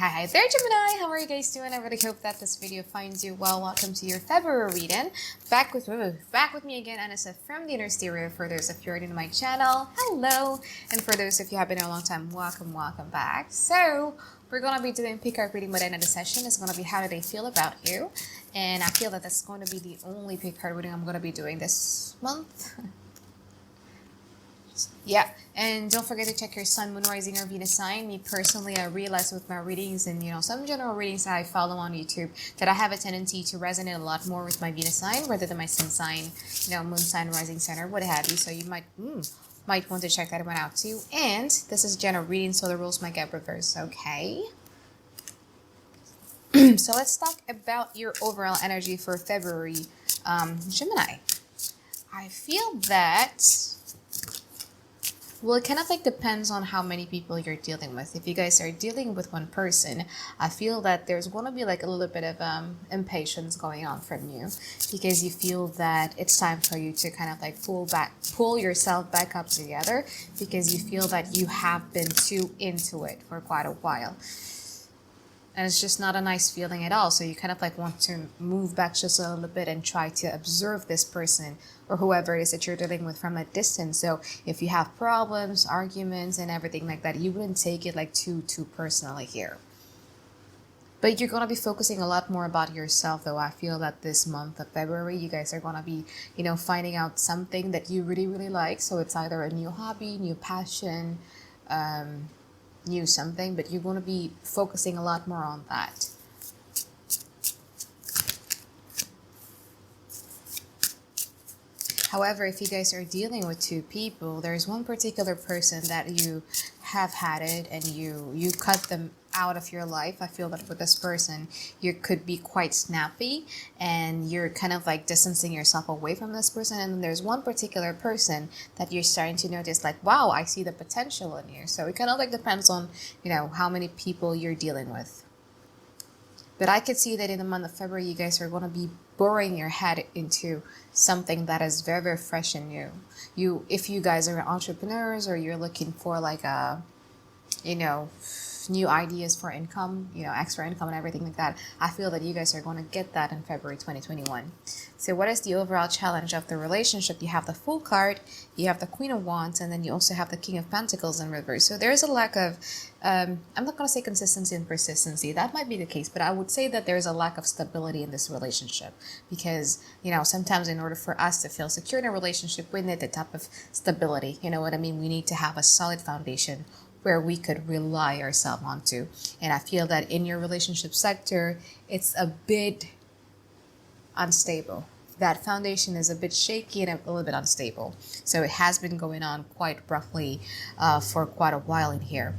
Hi there, Gemini. How are you guys doing? I really hope that this video finds you well. Welcome to your February reading. Back with me again, Anisa from the Inner Stereo. For those of you already to my channel, hello. And for those of you who have been here a long time, welcome back. So we're gonna be doing pick card reading by the end of the session. It's gonna be how do they feel about you, and I feel that that's going to be the only pick card reading I'm gonna be doing this month. Yeah, and don't forget to check your sun, moon, rising, or Venus sign. Me personally, I realized with my readings and some general readings that I follow on YouTube that I have a tendency to resonate a lot more with my Venus sign rather than my sun sign, moon sign, rising sign, or what have you. So you might want to check that one out too. And this is general reading, so the rules might get reversed. Okay. So let's talk about your overall energy for February, Gemini. I feel that. Well, it kind of depends on how many people you're dealing with. If you guys are dealing with one person, I feel that there's going to be a little bit of impatience going on from you because you feel that it's time for you to kind of pull yourself back up together because you feel that you have been too into it for quite a while. And it's just not a nice feeling at all. So you kind of want to move back just a little bit and try to observe this person or whoever it is that you're dealing with from a distance. So if you have problems, arguments, and everything like that, you wouldn't take it too personally here. But you're going to be focusing a lot more about yourself, though. I feel that this month of February, you guys are going to be, finding out something that you really, really like. So it's either a new hobby, new passion, new something, but you're going to be focusing a lot more on that. However, if you guys are dealing with two people, there's one particular person that you have had it and you cut them out of your life. I feel that with this person, you could be quite snappy and you're kind of distancing yourself away from this person. And then there's one particular person that you're starting to notice wow, I see the potential in you. So it kind of depends on, how many people you're dealing with. But I could see that in the month of February, you guys are going to be boring your head into something that is very, very fresh and new. If you guys are entrepreneurs or you're looking for new ideas for income, extra income and everything like that, I feel that you guys are going to get that in February 2021. So what is the overall challenge of the relationship? You have the Fool card, you have the Queen of Wands, and then you also have the King of Pentacles in reverse. So there's a lack of, I'm not going to say consistency and persistency. That might be the case, but I would say that there's a lack of stability in this relationship because, sometimes in order for us to feel secure in a relationship, we need the type of stability. You know what I mean? We need to have a solid foundation where we could rely ourselves onto. And I feel that in your relationship sector, it's a bit unstable. That foundation is a bit shaky and a little bit unstable. So it has been going on quite roughly for quite a while in here.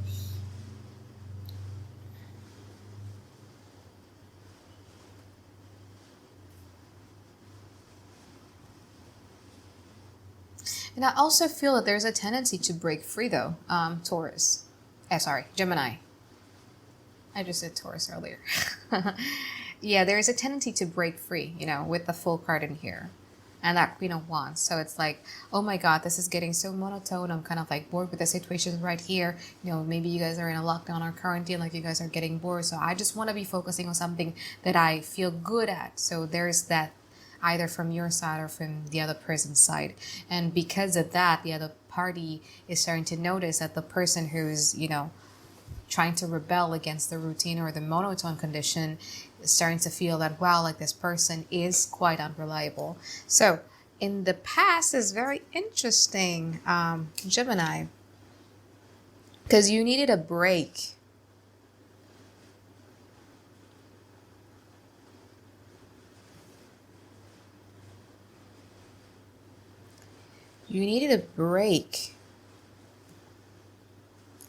And I also feel that there's a tendency to break free though, Gemini. I just said Taurus earlier. Yeah, there's a tendency to break free, with the Fool card in here. And that Queen of Wands. So it's oh my God, this is getting so monotone. I'm kind of bored with the situation right here. Maybe you guys are in a lockdown or quarantine, you guys are getting bored. So I just want to be focusing on something that I feel good at. So there's that either from your side or from the other person's side. And because of that, the other party is starting to notice that the person who's, trying to rebel against the routine or the monotone condition is starting to feel that, wow, this person is quite unreliable. So in the past is very interesting, Gemini, because you needed a break. You needed a break.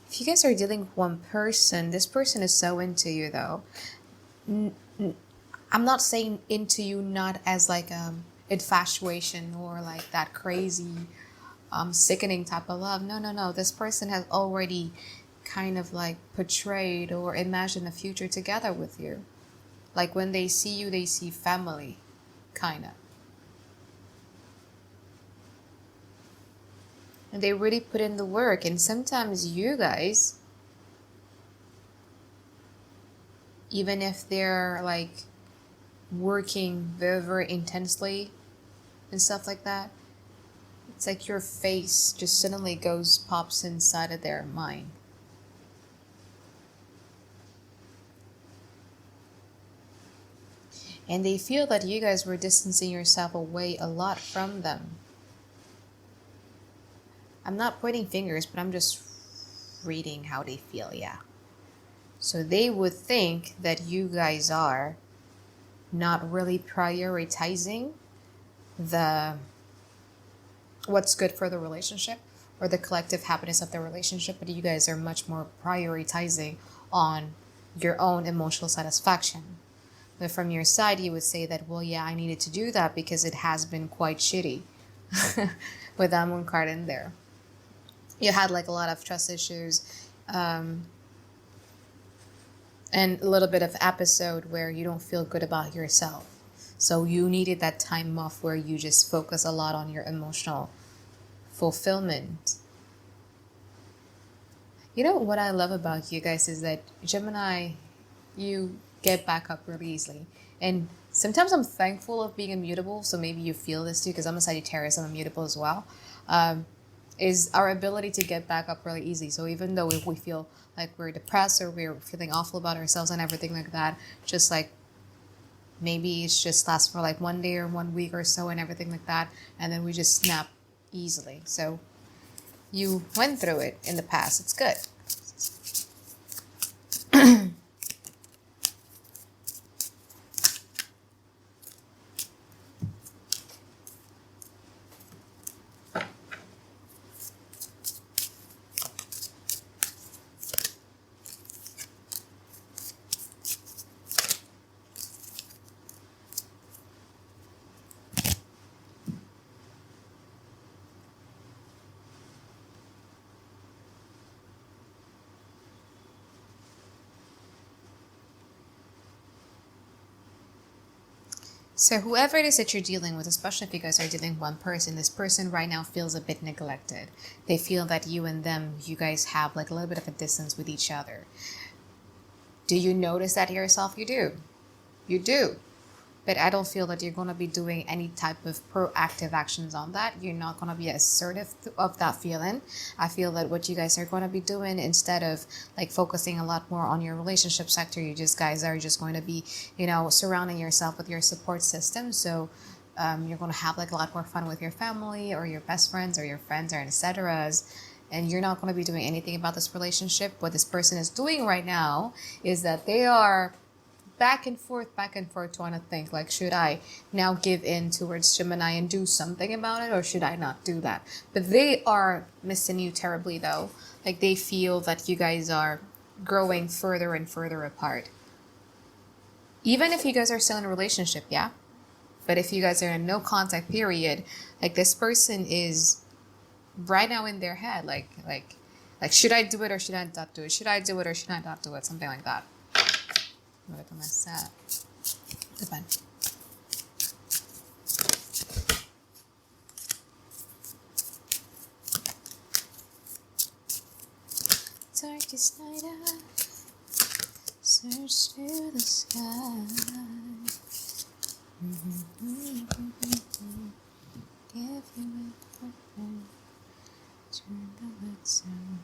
If you guys are dealing with one person, this person is so into you though. I'm not saying into you not as infatuation or that crazy sickening type of love. No. This person has already kind of portrayed or imagined a future together with you. When they see you, they see family, kind of. And they really put in the work. And sometimes you guys even if they're like working very, very intensely and stuff like that. It's like your face just suddenly pops inside of their mind. And they feel that you guys were distancing yourself away a lot from them. I'm not pointing fingers, but I'm just reading how they feel, yeah. So they would think that you guys are not really prioritizing what's good for the relationship or the collective happiness of the relationship, but you guys are much more prioritizing on your own emotional satisfaction. But from your side, you would say that, well, yeah, I needed to do that because it has been quite shitty with that moon card in there. You had like a lot of trust issues, and a little bit of episode where you don't feel good about yourself. So you needed that time off where you just focus a lot on your emotional fulfillment. You know what I love about you guys is that Gemini, you get back up really easily. And sometimes I'm thankful of being immutable, so maybe you feel this too, because I'm a Sagittarius, I'm immutable as well. Is our ability to get back up really easy. So even though if we feel like we're depressed or we're feeling awful about ourselves and everything like that, just like maybe it's just lasts for like 1 day or 1 week or so and everything like that, and then we just snap easily. So you went through it in the past. It's good. So whoever it is that you're dealing with, especially if you guys are dealing with one person, this person right now feels a bit neglected. They feel that you and them, you guys have like a little bit of a distance with each other. Do you notice that yourself? You do. You do. But I don't feel that you're going to be doing any type of proactive actions on that. You're not going to be assertive of that feeling. I feel that what you guys are going to be doing, instead of like focusing a lot more on your relationship sector, you guys are just going to be, surrounding yourself with your support system. So you're going to have like a lot more fun with your family or your best friends or your friends or etc. And you're not going to be doing anything about this relationship. What this person is doing right now is that they are back and forth, trying to think like, should I now give in towards Gemini and do something about it, or should I not do that? But they are missing you terribly though. Like they feel that you guys are growing further and further apart. Even if you guys are still in a relationship, yeah? But if you guys are in no contact period, like this person is right now in their head, like should I do it or should I not do it? Should I do it or should I not do it? Something like that. Vou começar. Tudo bem. Darkest night out, search through the sky. Give you a purple, turn the lights out.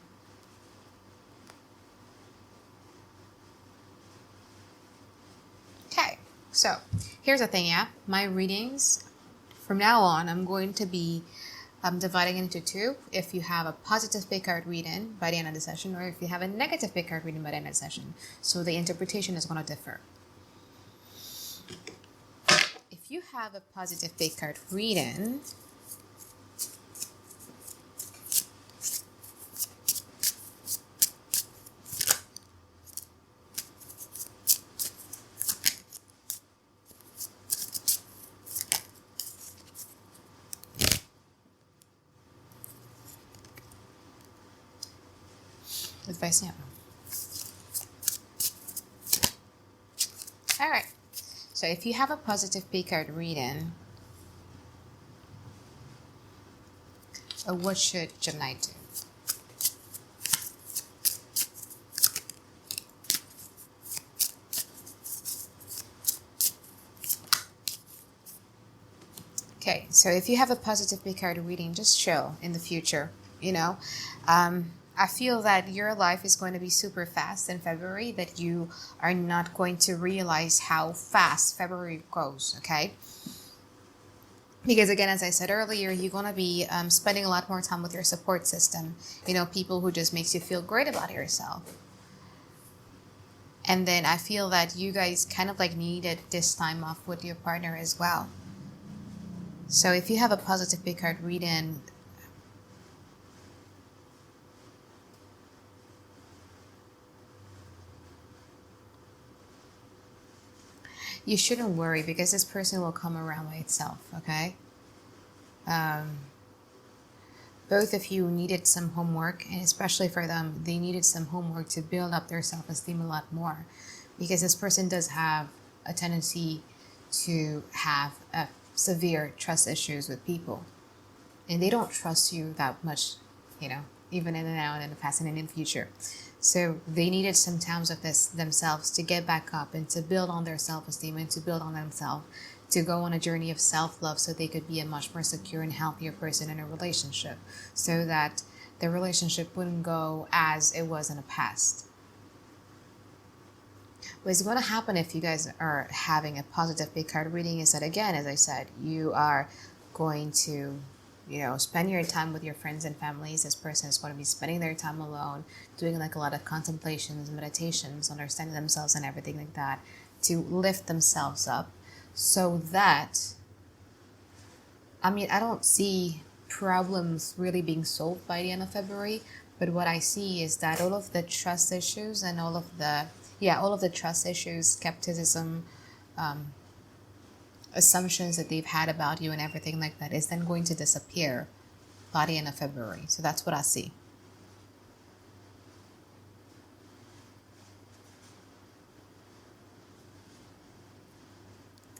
Okay, so here's the thing, yeah. My readings, from now on, I'm going to be dividing into two. If you have a positive pick card reading by the end of the session, or if you have a negative pick card reading by the end of the session. So the interpretation is going to differ. If you have a positive pick card reading, advice now. Alright, so if you have a positive pick card reading, what should Gemini do? Okay, so if you have a positive big card reading, just chill in the future, I feel that your life is going to be super fast in February, that you are not going to realize how fast February goes, okay? Because again, as I said earlier, you're going to be spending a lot more time with your support system, people who just makes you feel great about yourself. And then I feel that you guys kind of like needed this time off with your partner as well. So if you have a positive big card reading, you shouldn't worry because this person will come around by itself, okay? Both of you needed some homework, and especially for them, they needed some homework to build up their self-esteem a lot more, because this person does have a tendency to have severe trust issues with people, and they don't trust you that much, even in the now and in the past and in the future. So they needed some times of this themselves to get back up and to build on their self-esteem and to build on themselves, to go on a journey of self-love so they could be a much more secure and healthier person in a relationship, so that the relationship wouldn't go as it was in the past. What's going to happen if you guys are having a positive big card reading is that, again, as I said, you are going to spend your time with your friends and families. This person is going to be spending their time alone, doing like a lot of contemplations, meditations, understanding themselves and everything like that, to lift themselves up, so that, I don't see problems really being solved by the end of February, but what I see is that all of the trust issues and all of the trust issues, skepticism, assumptions that they've had about you and everything like that is then going to disappear by the end of February. So that's what I see.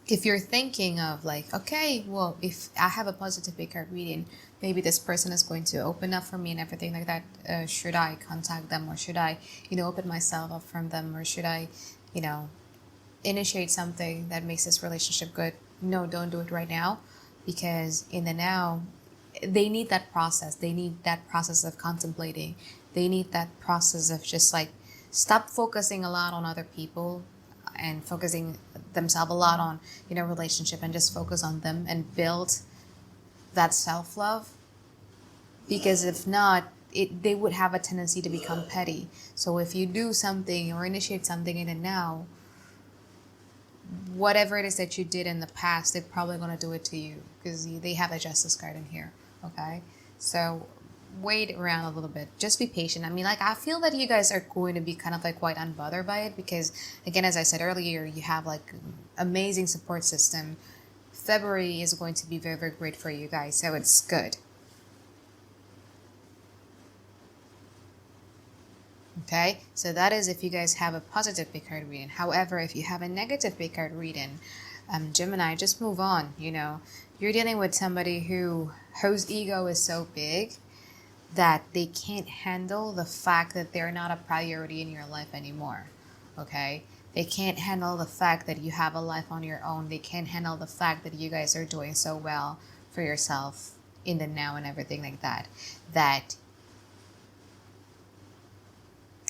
If you're thinking of like, okay, well, if I have a positive big card reading, maybe this person is going to open up for me and everything like that. Should I contact them, or should I, open myself up from them, or should I, initiate something that makes this relationship good? No, don't do it right now, because in the now, they need that process. They need that process of contemplating. They need that process of just like stop focusing a lot on other people and focusing themselves a lot on relationship, and just focus on them and build that self-love, because if not, they would have a tendency to become petty. So if you do something or initiate something in the now, whatever it is that you did in the past, they're probably going to do it to you, because they have a justice card in here, okay? So wait around a little bit. Just be patient. I feel that you guys are going to be kind of like quite unbothered by it, because, again, as I said earlier, you have like amazing support system. February is going to be very, very great for you guys, so it's good. Okay, so that is if you guys have a positive big card reading. However, if you have a negative big card reading, Gemini, just move on. You're dealing with somebody whose ego is so big that they can't handle the fact that they're not a priority in your life anymore. Okay, they can't handle the fact that you have a life on your own. They can't handle the fact that you guys are doing so well for yourself in the now and everything like that.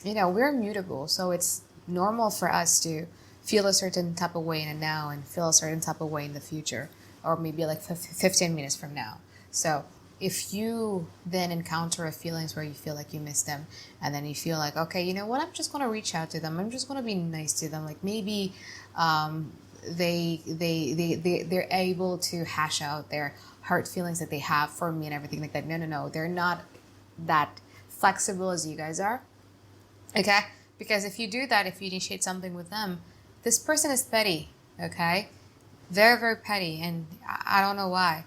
We're mutable, so it's normal for us to feel a certain type of way in the now and feel a certain type of way in the future, or maybe like 15 minutes from now. So if you then encounter feelings where you feel like you miss them, and then you feel like, okay, you know what, I'm just going to reach out to them. I'm just going to be nice to them. Like maybe they're able to hash out their hurt feelings that they have for me and everything like that. No. They're not that flexible as you guys are. Okay? Because if you do that, if you initiate something with them, this person is petty. Okay? Very, very petty. And I don't know why.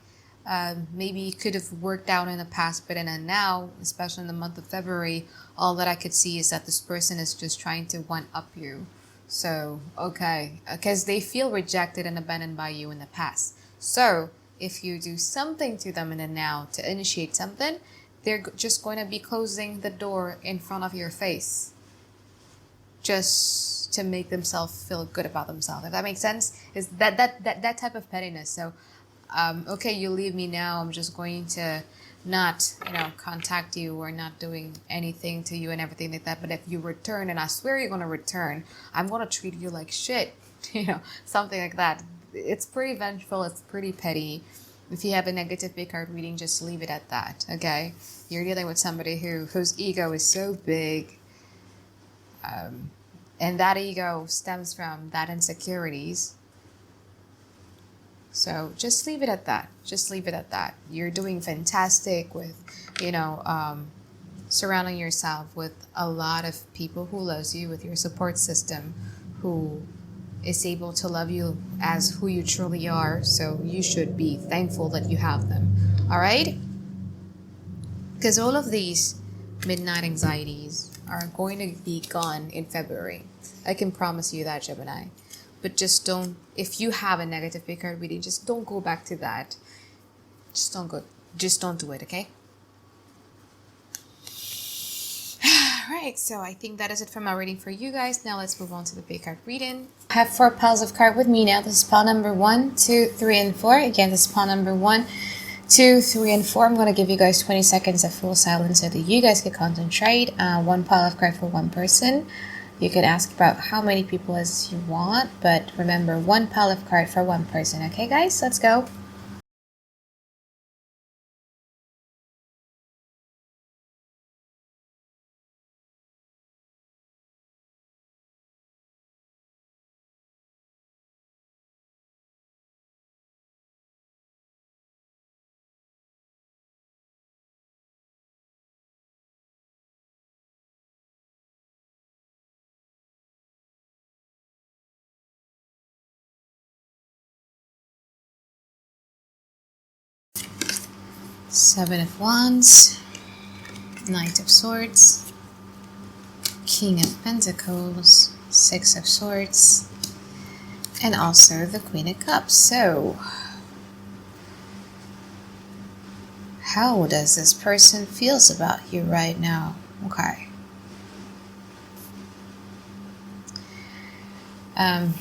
Maybe it could have worked out in the past, but in a now, especially in the month of February, all that I could see is that this person is just trying to one-up you. So, okay. Because they feel rejected and abandoned by you in the past. So, if you do something to them in the now to initiate something, they're just going to be closing the door in front of your face, just to make themselves feel good about themselves. If that makes sense, is that type of pettiness. So okay, you leave me now, I'm just going to not, contact you or not doing anything to you and everything like that. But if you return, and I swear you're going to return, I'm going to treat you like shit, something like that. It's pretty vengeful. It's pretty petty. If you have a negative big card reading, just leave it at that, okay? You're dealing with somebody whose ego is so big, and that ego stems from that insecurities. So just leave it at that. Just leave it at that. You're doing fantastic with, surrounding yourself with a lot of people who loves you, with your support system, who is able to love you as who you truly are. So you should be thankful that you have them. All right? Because all of these midnight anxieties are going to be gone in February. I can promise you that, Gemini. But just don't, if you have a negative big card reading, just don't go back to that. Just don't do it, okay? Alright, so I think that is it for my reading for you guys. Now let's move on to the big card reading. I have 4 piles of cards with me now. This is pile number 1, 2, 3, and 4. Again, this is pile number 1, 2, 3, and 4. I'm going to give you guys 20 seconds of full silence so that you guys can concentrate. 1 pile of cards for 1 person. You can ask about how many people as you want, but remember, 1 pile of cards for 1 person. Okay, guys, let's go. Seven of Wands, Knight of Swords, King of Pentacles, 6 of Swords, and also the Queen of Cups. So, how does this person feels about you right now? Okay.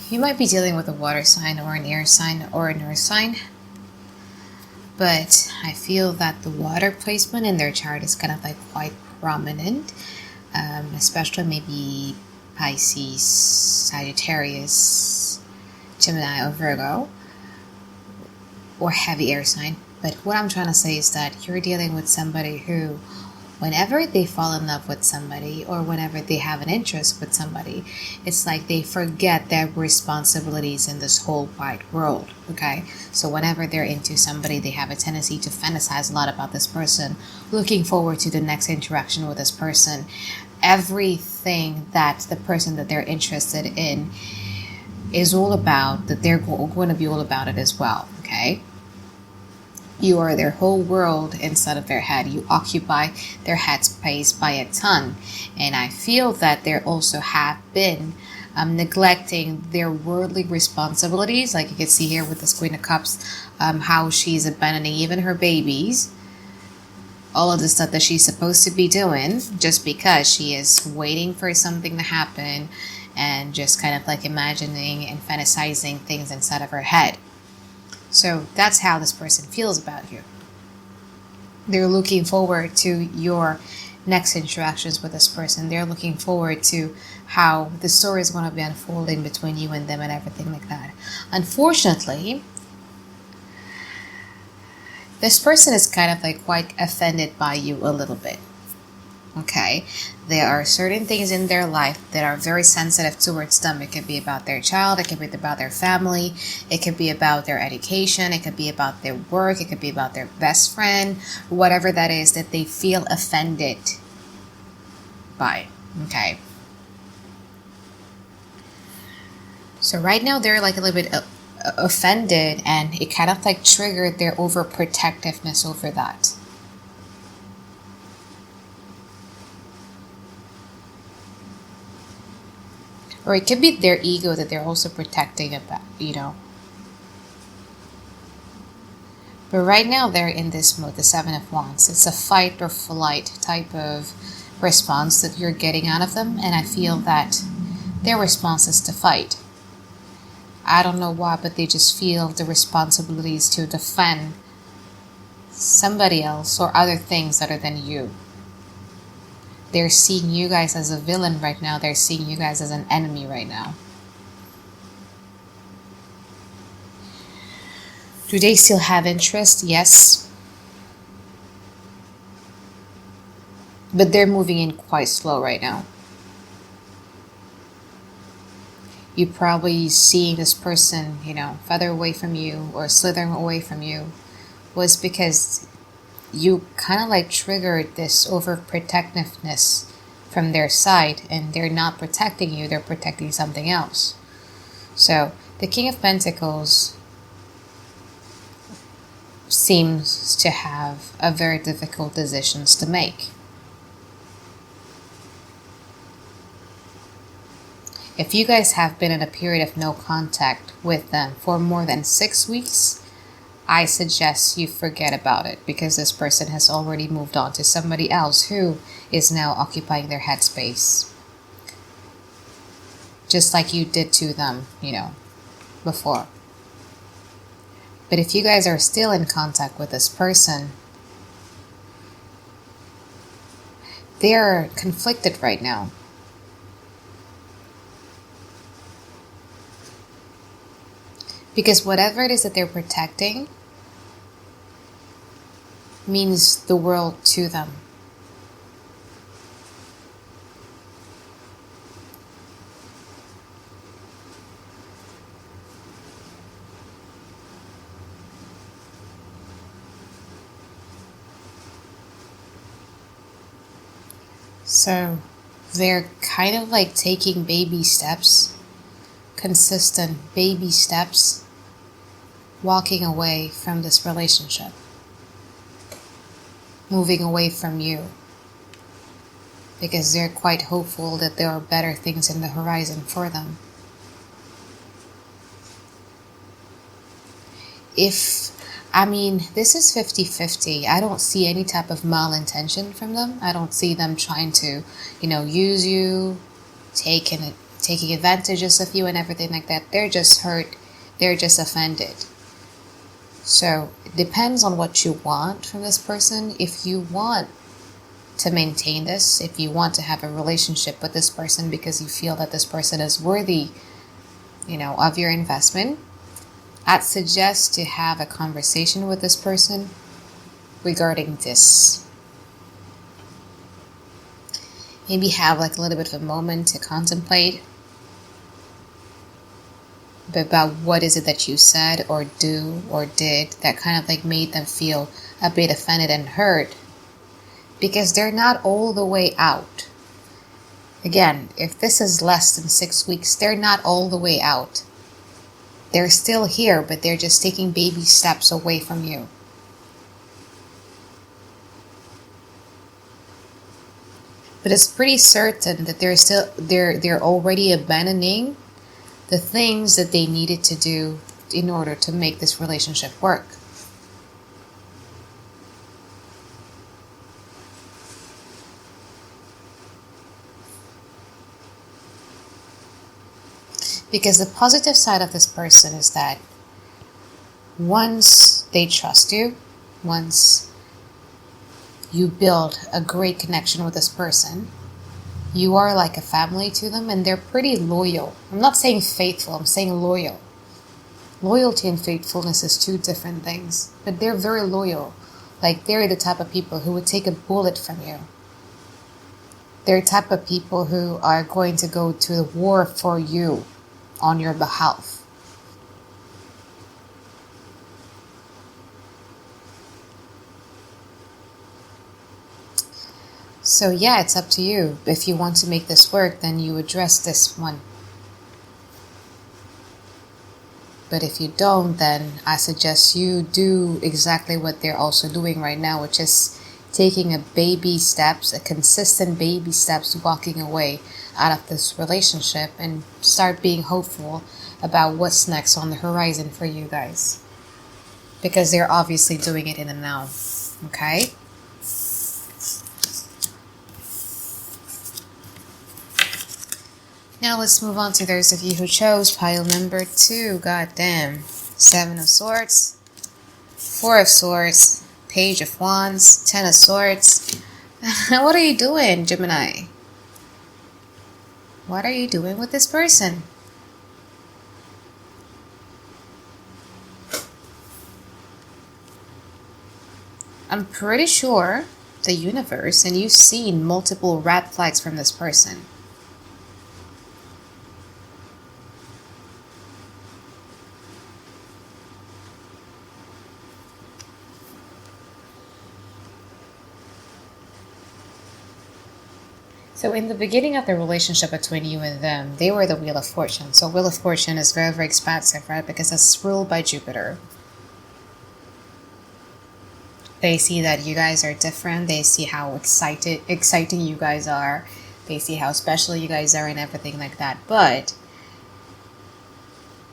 You might be dealing with a water sign or an air sign or an earth sign. But I feel that the water placement in their chart is kind of like quite prominent, especially maybe Pisces, Sagittarius, Gemini, or Virgo, or heavy air sign. But what I'm trying to say is that you're dealing with somebody who, whenever they fall in love with somebody or whenever they have an interest with somebody, it's like they forget their responsibilities in this whole wide world, okay? So whenever they're into somebody, they have a tendency to fantasize a lot about this person, looking forward to the next interaction with this person. Everything that the person that they're interested in is all about, that they're going to be all about it as well, okay? You are their whole world inside of their head. You occupy their head space by a ton. And I feel that they also have been neglecting their worldly responsibilities. Like you can see here with this Queen of Cups, how she's abandoning even her babies. All of the stuff that she's supposed to be doing just because she is waiting for something to happen and just kind of like imagining and fantasizing things inside of her head. So that's how this person feels about you. They're looking forward to your next interactions with this person. They're looking forward to how the story is going to be unfolding between you and them and everything like that. Unfortunately, this person is kind of like quite offended by you a little bit. Okay, there are certain things in their life that are very sensitive towards them. It could be about their child, it could be about their family, it could be about their education, it could be about their work, it could be about their best friend, whatever that is that they feel offended by. Okay, so right now they're like a little bit offended, and it kind of like triggered their overprotectiveness over that. Or it could be their ego that they're also protecting about, But right now they're in this mode, the 7 of Wands. It's a fight or flight type of response that you're getting out of them. And I feel that their response is to fight. I don't know why, but they just feel the responsibilities to defend somebody else or other things other than you. They're seeing you guys as a villain right now. They're seeing you guys as an enemy right now. Do they still have interest? Yes. But they're moving in quite slow right now. You're probably seeing this person, feather away from you or slithering away from you was because you kind of like triggered this overprotectiveness from their side, and they're not protecting you, they're protecting something else. So the King of Pentacles seems to have a very difficult decisions to make. If you guys have been in a period of no contact with them for more than 6 weeks, I suggest you forget about it, because this person has already moved on to somebody else who is now occupying their headspace. Just like you did to them, before. But if you guys are still in contact with this person, they're conflicted right now. Because whatever it is that they're protecting means the world to them. So they're kind of like taking baby steps, consistent baby steps, walking away from this relationship, moving away from you, because they're quite hopeful that there are better things in the horizon for them. This is 50-50. I don't see any type of malintention from them. I don't see them trying to, use you, taking advantages of you and everything like that. They're just hurt. They're just offended. So it depends on what you want from this person. If you want to maintain this, if you want to have a relationship with this person because you feel that this person is worthy, of your investment, I'd suggest to have a conversation with this person regarding this. Maybe have like a little bit of a moment to contemplate about what is it that you said or do or did that kind of like made them feel a bit offended and hurt, because they're not all the way out. Again, if this is less than 6 weeks, they're not all the way out. They're still here, but they're just taking baby steps away from you. But it's pretty certain that they're already abandoning the things that they needed to do in order to make this relationship work. Because the positive side of this person is that once they trust you, once you build a great connection with this person, you are like a family to them, and they're pretty loyal. I'm not saying faithful, I'm saying loyal. Loyalty and faithfulness is two different things, but they're very loyal. Like, they're the type of people who would take a bullet from you. They're the type of people who are going to go to the war for you on your behalf. So yeah, it's up to you. If you want to make this work, then you address this one. But if you don't, then I suggest you do exactly what they're also doing right now, which is taking a consistent baby steps, walking away out of this relationship and start being hopeful about what's next on the horizon for you guys. Because they're obviously doing it in the now. Okay? Now let's move on to those of you who chose pile number 2. God damn. 7 of Swords, 4 of Swords, Page of Wands, 10 of Swords. What are you doing, Gemini? What are you doing with this person? I'm pretty sure the universe, and you've seen multiple red flags from this person. So in the beginning of the relationship between you and them, they were the Wheel of Fortune. So Wheel of Fortune is very, very expansive, right? Because it's ruled by Jupiter. They see that you guys are different. They see how exciting you guys are. They see how special you guys are and everything like that. But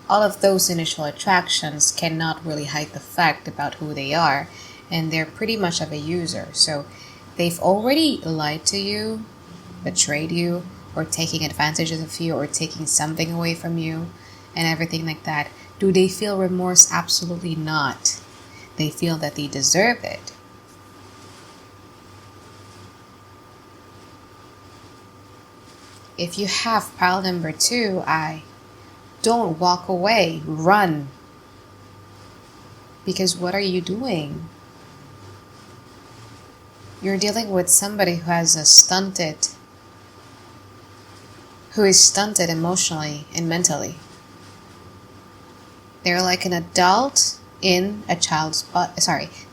all of those initial attractions cannot really hide the fact about who they are. And they're pretty much of a user. So they've already lied to you, betrayed you, or taking advantage of you, or taking something away from you and everything like that. Do they feel remorse? Absolutely not. They feel that they deserve it. If you have pile number 2, don't walk away, run. Because what are you doing? You're dealing with somebody who has who is stunted emotionally and mentally. They're like an adult in a child's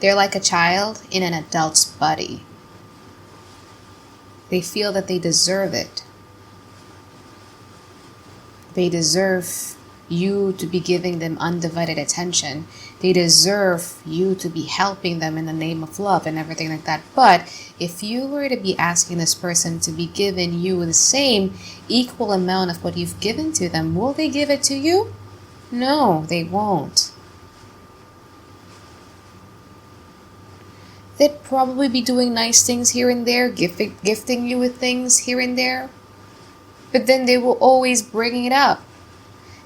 they're like a child in an adult's body. They feel that they deserve it. They deserve you to be giving them undivided attention. They deserve you to be helping them in the name of love and everything like that. But if you were to be asking this person to be giving you the same equal amount of what you've given to them, will they give it to you? No, they won't. They'd probably be doing nice things here and there, gifting you with things here and there. But then they will always bring it up.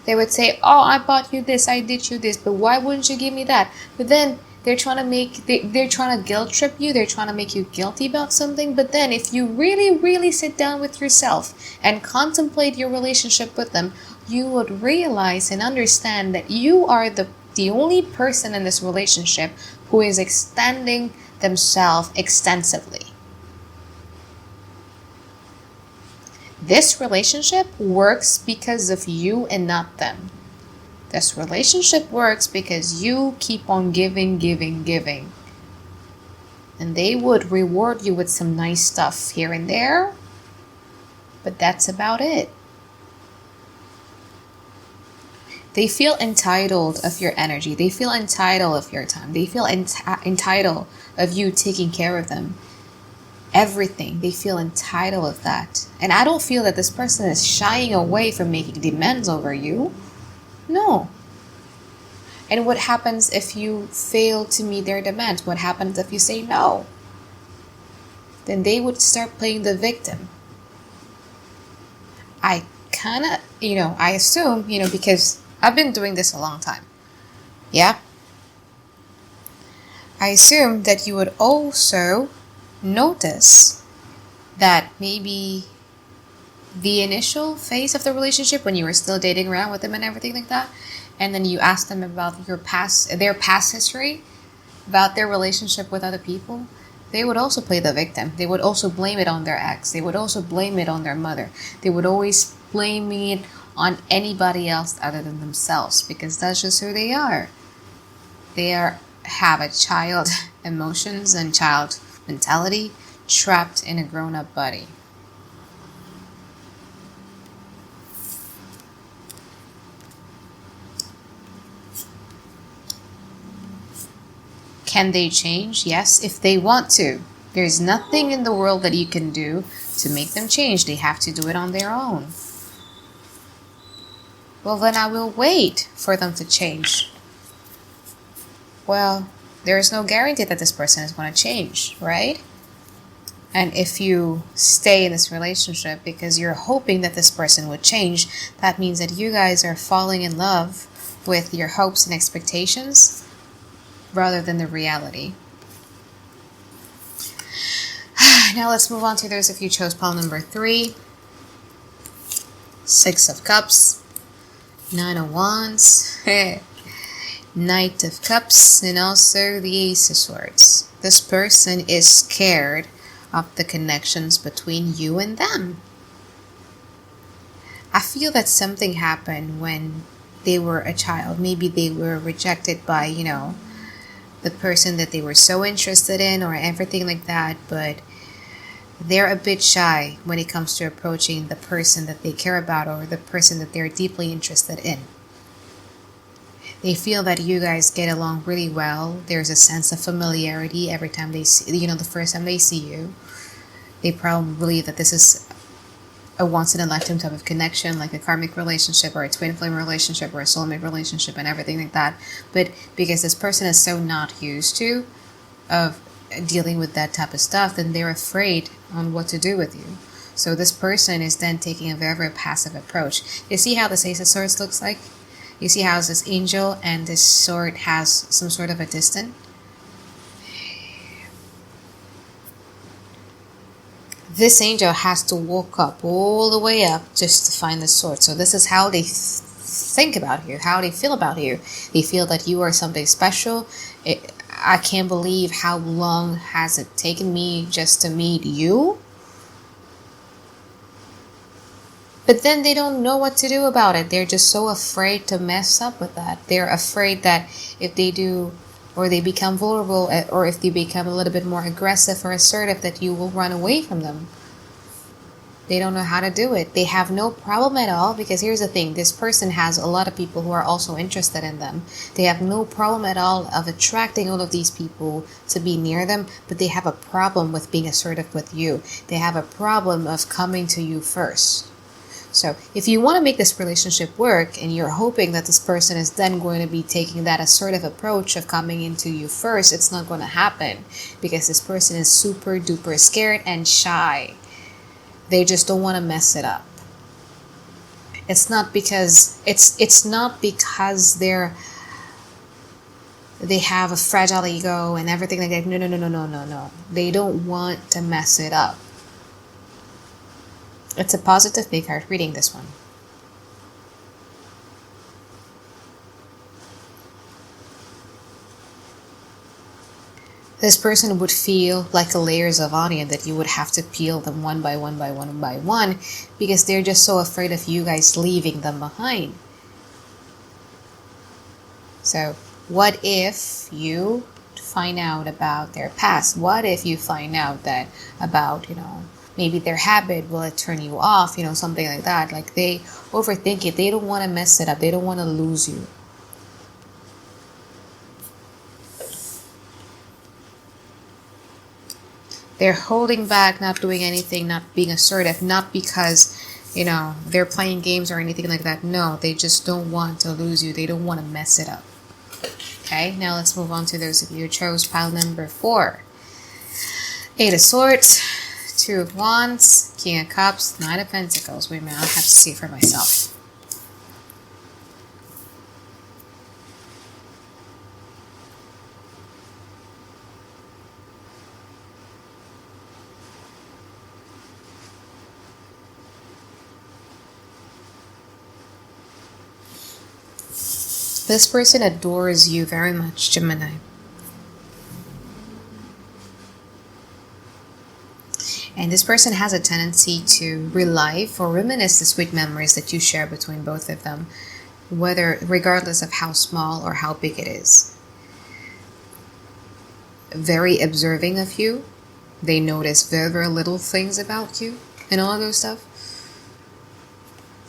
They would say, oh, I bought you this, I did you this, but why wouldn't you give me that? But then they're trying to guilt trip you, they're trying to make you guilty about something. But then if you really, really sit down with yourself and contemplate your relationship with them, you would realize and understand that you are the only person in this relationship who is extending themselves extensively. This relationship works because of you and not them. This relationship works because you keep on giving. And they would reward you with some nice stuff here and there, but that's about it. They feel entitled of your energy. They feel entitled of your time. They feel entitled of you taking care of them. Everything. They feel entitled of that. And I don't feel that this person is shying away from making demands over you. No. And what happens if you fail to meet their demands? What happens if you say no? Then they would start playing the victim. I kind of, I assume, because I've been doing this a long time. Yeah? I assume that you would also notice that maybe the initial phase of the relationship, when you were still dating around with them and everything like that, and then you ask them about their past history, about their relationship with other people, they would also play the victim. They would also blame it on their ex. They would also blame it on their mother. They would always blame it on anybody else other than themselves, because that's just who they are. They have a child emotions and child mentality trapped in a grown-up body. Can they change? Yes, if they want to. There's nothing in the world that you can do to make them change. They have to do it on their own. Well, then I will wait for them to change. Well, there is no guarantee that this person is going to change, right? And if you stay in this relationship because you're hoping that this person would change, that means that you guys are falling in love with your hopes and expectations rather than the reality. Now let's move on to those of you who chose pile number 3. 6 of Cups, 9 of Wands, Knight of Cups, and also the Ace of Swords. This person is scared of the connections between you and them. I feel that something happened when they were a child. Maybe they were rejected by, the person that they were so interested in or everything like that, but they're a bit shy when it comes to approaching the person that they care about or the person that they're deeply interested in. They feel that you guys get along really well. There's a sense of familiarity every time they see, the first time they see you. They probably believe that this is a once-in-a-lifetime type of connection, like a karmic relationship or a twin flame relationship or a soulmate relationship and everything like that. But because this person is so not used to of dealing with that type of stuff, then they're afraid on what to do with you. So this person is then taking a very, very passive approach. You see how this Ace of Swords looks like? You see how this angel and this sword has some sort of a distance? This angel has to walk up all the way up just to find the sword. So this is how they think about you, how they feel about you. They feel that you are something special. I can't believe how long has it taken me just to meet you. But then they don't know what to do about it. They're just so afraid to mess up with that. They're afraid that if they do, or they become vulnerable, or if they become a little bit more aggressive or assertive, that you will run away from them. They don't know how to do it. They have no problem at all, because here's the thing. This person has a lot of people who are also interested in them. They have no problem at all of attracting all of these people to be near them, but they have a problem with being assertive with you. They have a problem of coming to you first. So if you want to make this relationship work and you're hoping that this person is then going to be taking that assertive approach of coming into you first, it's not going to happen, because this person is super duper scared and shy. They just don't want to mess it up. It's not because they have a fragile ego and everything like that. No. They don't want to mess it up. It's a positive big card reading, this one. This person would feel like a layers of onion that you would have to peel them one by one, because they're just so afraid of you guys leaving them behind. So what if you find out about their past? What if you find out that about, maybe their habit, will it turn you off, something like that. Like, they overthink it. They don't want to mess it up. They don't want to lose you. They're holding back, not doing anything, not being assertive, not because, they're playing games or anything like that. No, they just don't want to lose you. They don't want to mess it up. Okay, now let's move on to those of you who chose pile number 4. 8 of Swords, 2 of Wands, King of Cups, 9 of Pentacles. Wait a minute, I'll have to see it for myself. This person adores you very much, Gemini. And this person has a tendency to relive or reminisce the sweet memories that you share between both of them, regardless of how small or how big it is. Very observing of you. They notice very, very little things about you and all of those stuff.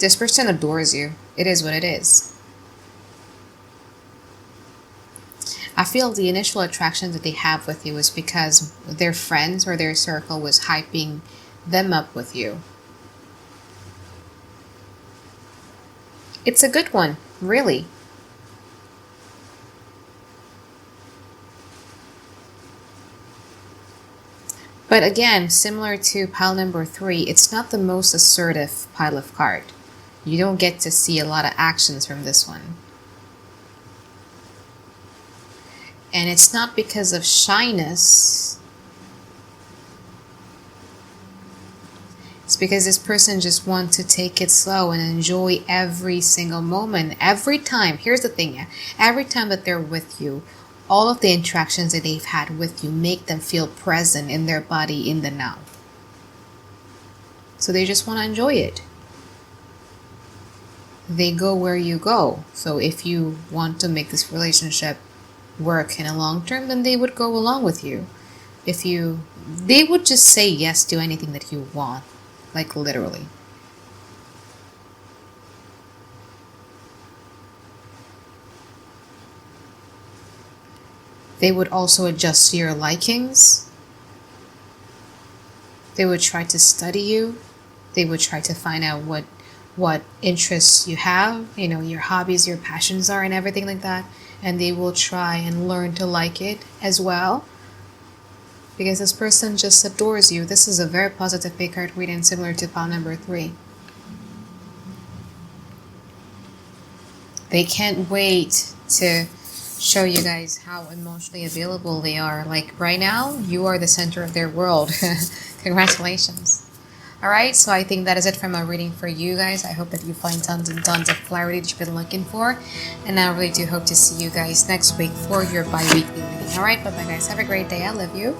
This person adores you. It is what it is. I feel the initial attraction that they have with you is because their friends or their circle was hyping them up with you. It's a good one, really. But again, similar to pile number 3, it's not the most assertive pile of cards. You don't get to see a lot of actions from this one. And it's not because of shyness. It's because this person just wants to take it slow and enjoy every single moment. Every time, here's the thing, every time that they're with you, all of the interactions that they've had with you make them feel present in their body in the now. So they just want to enjoy it. They go where you go. So if you want to make this relationship work in a long term, then they would go along with you. They would just say yes to anything that you want. Like literally. They would also adjust to your likings. They would try to study you. They would try to find out what interests you have, your hobbies, your passions are, and everything like that. And they will try and learn to like it as well. Because this person just adores you. This is a very positive pay card reading, similar to pile number 3. They can't wait to show you guys how emotionally available they are. Like right now, you are the center of their world. Congratulations. Alright, so I think that is it for my reading for you guys. I hope that you find tons and tons of clarity that you've been looking for. And I really do hope to see you guys next week for your bi-weekly reading. Alright, bye-bye guys. Have a great day. I love you.